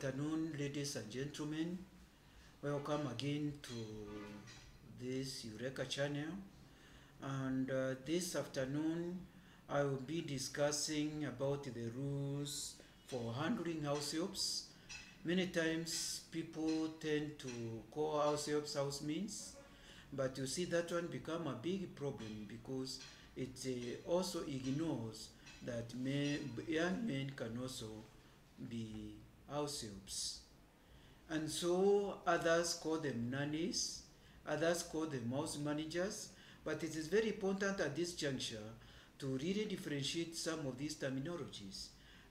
afternoon, ladies and gentlemen. Welcome again to this Eureka channel. And this afternoon, I will be discussing about the rules for handling house helps. Many times people tend to call house helps house means, but you see that one become a big problem because it also ignores that young men can also be house helps. And so others call them nannies, others call them house managers, but it is very important at this juncture to really differentiate some of these terminologies.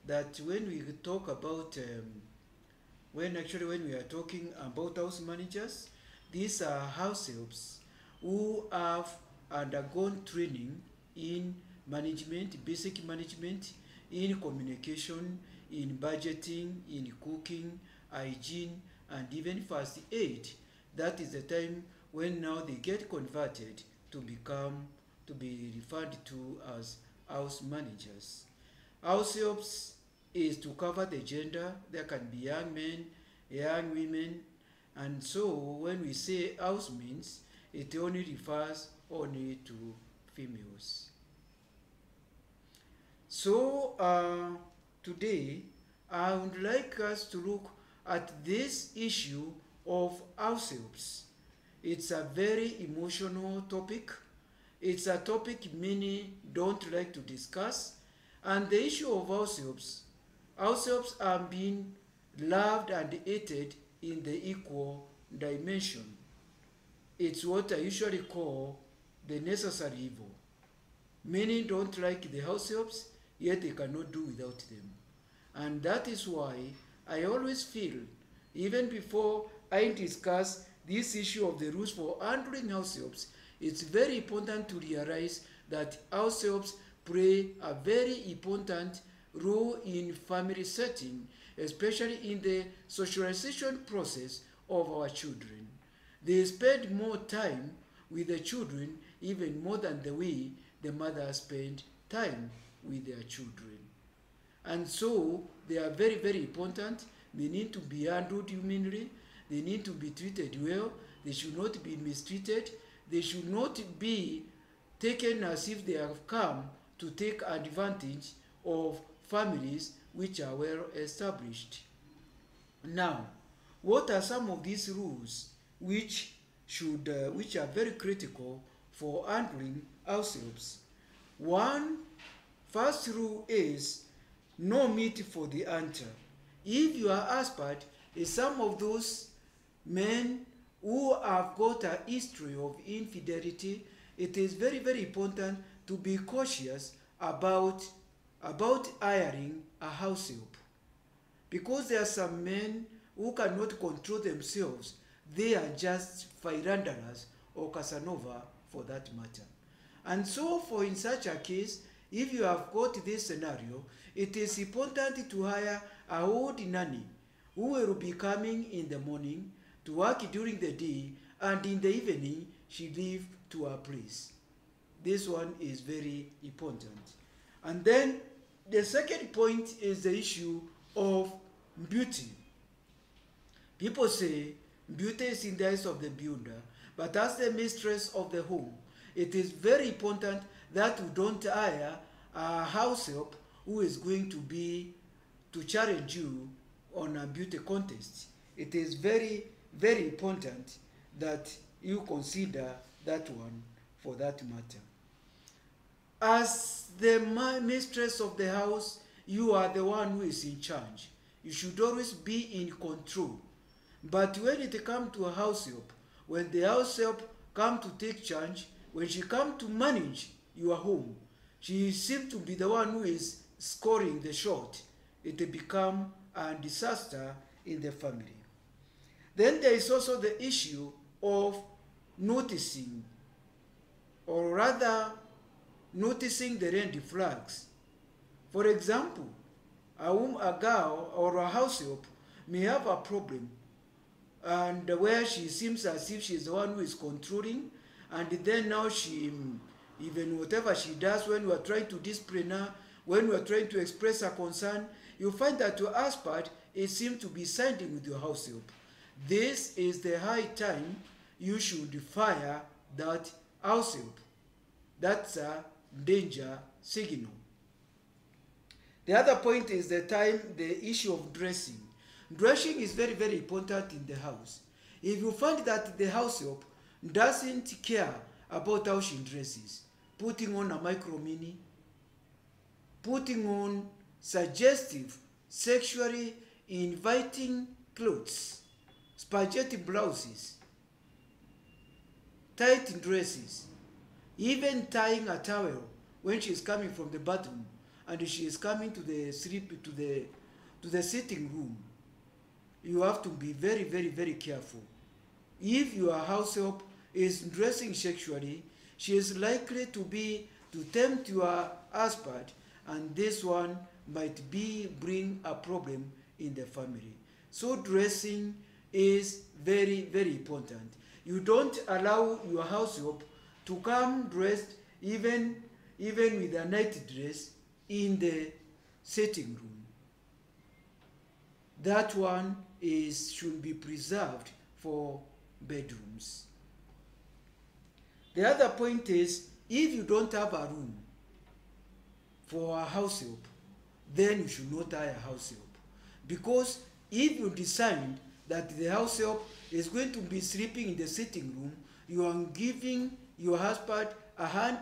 That when we talk about, when we are talking about house managers, these are house helps who have undergone training in management, basic management, in communication, in budgeting, in cooking, hygiene, and even first aid. That is the time when now they get converted to be referred to as house managers. House helps is to cover the gender. There can be young men, young women, and so when we say house means, it only refers only to females. So today I would like us to look at this issue of house helps. It's a very emotional topic. It's a topic many don't like to discuss. And the issue of house helps are being loved and hated in the equal dimension. It's what I usually call the necessary evil. Many don't like the house helps, yet they cannot do without them. And that is why I always feel, even before I discuss this issue of the rules for handling house helps, it's very important to realize that house helps play a very important role in family setting, especially in the socialization process of our children. They spend more time with the children, even more than the way the mothers spend time with their children. And so they are very, very important. They need to be handled humanly. They need to be treated well. They should not be mistreated. They should not be taken as if they have come to take advantage of families which are well established. Now, what are some of these rules which are very critical for handling house helps? First rule is no meat for the hunter. If your husband is some of those men who have got a history of infidelity, it is very, very important to be cautious about hiring a house help. Because there are some men who cannot control themselves. They are just philanderers or Casanova for that matter. And so for in such a case, if you have got this scenario, it is important to hire a old nanny who will be coming in the morning to work during the day, and in the evening she leave to her place. This one is very important. And then the second point is the issue of beauty. People say beauty is in the eyes of the beholder, but as the mistress of the home, it is very important that we don't hire a house help who is going to challenge you on a beauty contest. It is very, very important that you consider that one for that matter. As the mistress of the house, you are the one who is in charge. You should always be in control. But when it comes to a house help, when the house help come to take charge, when she come to manage your home, she seems to be the one who is scoring the shot. It become a disaster in the family. Then there is also the issue of noticing, or rather noticing the red flags. For example, a girl or a house help may have a problem, and where she seems as if she's the one who is controlling, and then now she, even whatever she does, when we are trying to discipline her, when we are trying to express her concern, you find that your husband seems to be siding with your house help. This is the high time you should fire that house help. That's a danger signal. The other point is the issue of dressing. Dressing is very, very important in the house. If you find that the house help doesn't care about how she dresses, putting on a micro mini, putting on suggestive, sexually inviting clothes, spaghetti blouses, tight dresses, even tying a towel when she is coming from the bathroom and she is coming to the sitting room, you have to be very, very, very careful. If your house help is dressing sexually, she is likely to tempt your husband, and this one might bring a problem in the family. So dressing is very, very important. You don't allow your house help to come dressed even with a night dress in the sitting room. That one should be preserved for bedrooms. The other point is, if you don't have a room for a house help, then you should not hire a house help. Because if you decide that the house help is going to be sleeping in the sitting room, you are giving your husband a hard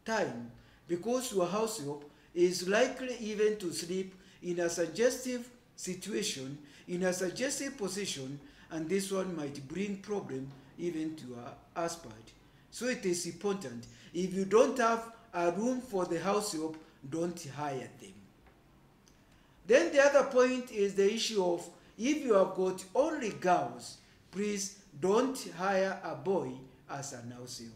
time, because your house help is likely even to sleep in a suggestive situation, in a suggestive position, and this one might bring problem even to your husband. So it is important. If you don't have a room for the house help, don't hire them. Then the other point is the issue of, if you have got only girls, please don't hire a boy as an house help.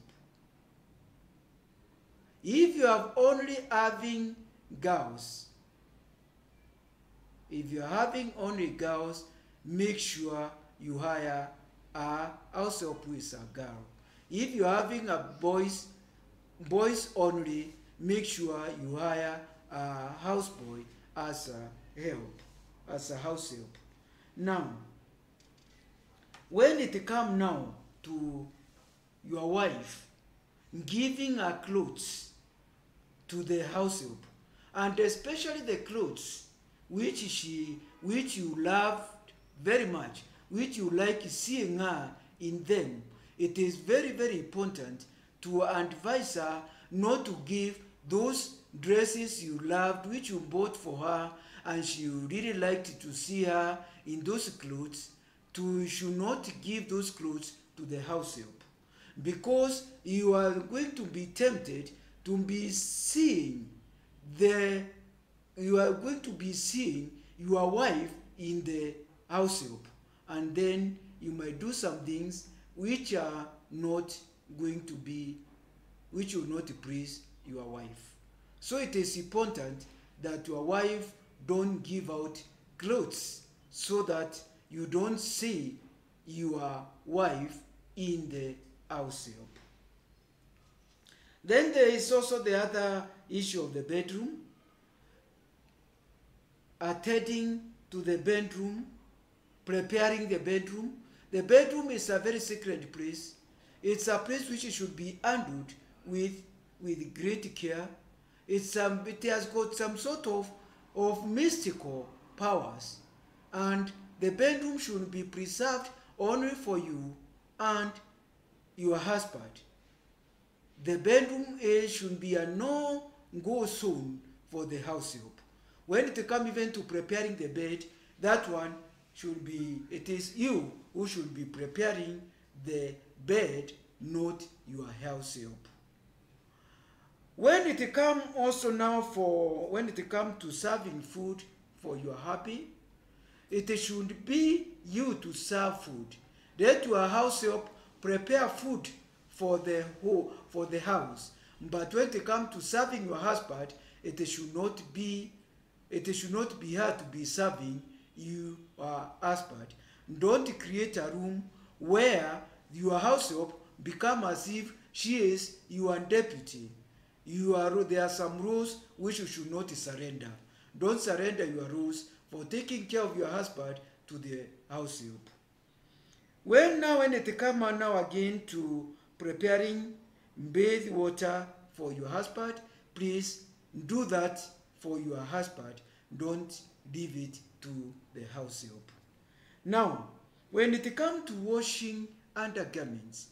If you have only having girls, if you are having only girls, make sure you hire a house help who is a girl. If you are having a boys only, make sure you hire a houseboy as a help, as a house help. Now, when it comes now to your wife giving her clothes to the house help, and especially the clothes which you love very much, which you like seeing her in them, it is very, very important to advise her not to give those dresses you loved, which you bought for her, and she really liked to see her in those clothes. You should not give those clothes to the house help, because you are going to be tempted to be seeing you are going to be seeing your wife in the house help, and then you might do some things which are not going to be, which will not please your wife. So it is important that your wife don't give out clothes, so that you don't see your wife in the house help. Then there is also the other issue of the bedroom. Attending to the bedroom, preparing the bedroom. The bedroom is a very sacred place. It's a place which should be handled with great care. It has got some sort of mystical powers, and the bedroom should be preserved only for you and your husband. The bedroom should be a no-go zone for the house help. When it comes even to preparing the bed, that one should be, it is you who should be preparing the bed, not your house help. When it comes also now when it comes to serving food for your hubby, it should be you to serve food. Let your house help prepare food for the house. But when it comes to serving your husband, it should not be her to be serving your husband. Don't create a room where your house help become as if she is your deputy. There are some rules which you should not surrender. Don't surrender your rules for taking care of your husband to the house help. When it comes now again to preparing bathe water for your husband, please do that for your husband. Don't leave it to the house help. Now, when it comes to washing undergarments,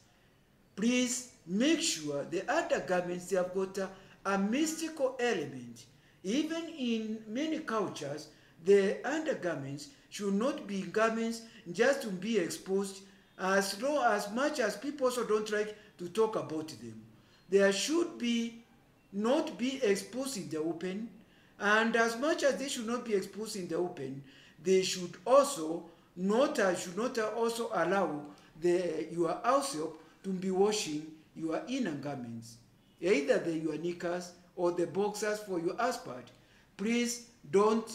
please make sure the undergarments, they have got a mystical element. Even in many cultures, the undergarments should not be garments just to be exposed, as much as people also don't like to talk about them. There should be not be exposed in the open, and as much as they should not be exposed in the open, they should also not also allow your house help to be washing your inner garments, either your knickers or the boxers for your husband. Please don't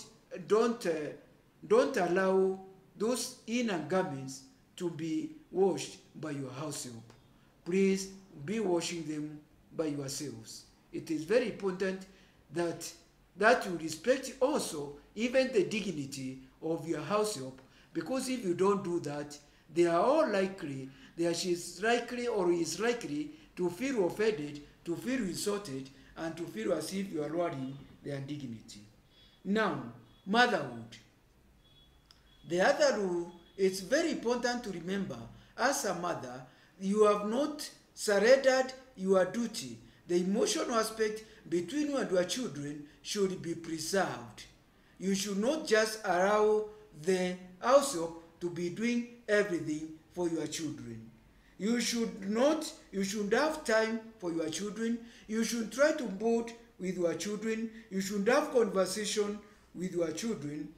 allow those inner garments to be washed by your house help. Please be washing them by yourselves. It is very important that you respect also even the dignity of your house help, because if you don't do that, they are all likely, she is likely or is likely to feel offended, to feel insulted, and to feel as if you are lowering their dignity. Now, motherhood. The other rule, it's very important to remember, as a mother, you have not surrendered your duty. The emotional aspect between you and your children should be preserved. You should not just allow the household to be doing everything for your children. You should have time for your children. You should try to bond with your children. You should have conversation with your children.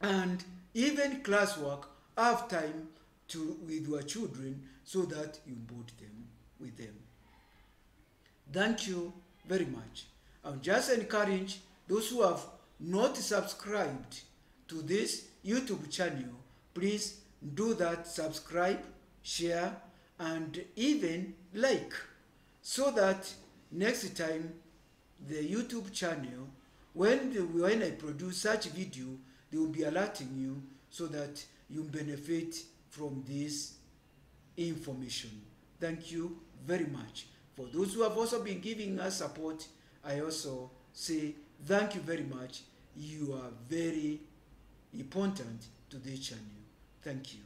And even classwork, have time with your children so that you bond with them. Thank you very much. I'll just encourage those who have not subscribed to this YouTube channel, please do that, subscribe, share, and even like, so that next time the YouTube channel, when I produce such video, they will be alerting you so that you benefit from this information. Thank you very much. For those who have also been giving us support, I also say thank you very much. You are very important to this channel. Thank you.